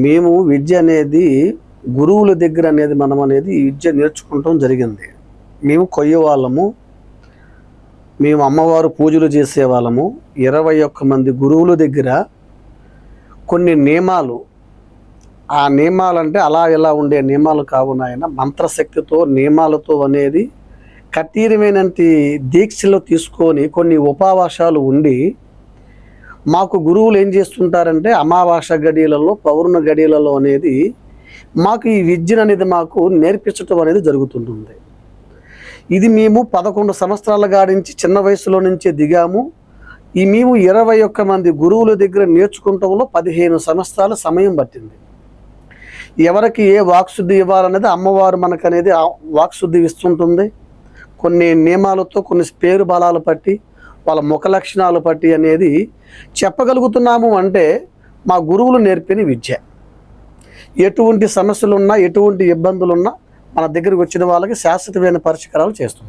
మేము విద్య అనేది గురువుల దగ్గర అనేది మనం అనేది విద్య నేర్చుకుంటాం జరిగింది. మేము కొయ్య వాళ్ళము, మేము అమ్మవారు పూజలు చేసేవాళ్ళము. 21 మంది గురువుల దగ్గర కొన్ని నియమాలు, ఆ నియమాలంటే అలా ఇలా ఉండే నియమాలు కావు నాయన, మంత్రశక్తితో నియమాలతో అనేది కఠినమైనటువంటి దీక్షలు తీసుకొని కొన్ని ఉపవాసాలు ఉండి మాకు గురువులు ఏం చేస్తుంటారంటే అమావాస్య గడియలలో, పౌర్ణ గడియలలో అనేది మాకు ఈ విద్యను అనేది మాకు నేర్పించటం అనేది జరుగుతుంటుంది. ఇది మేము 11 సంవత్సరాల గాడించి చిన్న వయసులో నుంచే దిగాము. ఈ మేము 21 మంది గురువుల దగ్గర నేర్చుకుంటంలో 15 సంవత్సరాల సమయం పట్టింది. ఎవరికి ఏ వాక్శుద్ధి ఇవ్వాలనేది అమ్మవారు మనకనేది వాక్శుద్ధి ఇస్తుంటుంది. కొన్ని నియమాలతో, కొన్ని పేరు బలాలు పట్టి, వాళ్ళ ముఖ లక్షణాలు పట్టి అనేది చెప్పగలుగుతున్నాము. అంటే మా గురువులు నేర్పిన విద్య. ఎటువంటి సమస్యలున్నా, ఎటువంటి ఇబ్బందులున్నా మన దగ్గరికి వచ్చిన వాళ్ళకి శాశ్వతమైన పరిష్కారాలు చేస్తుంది.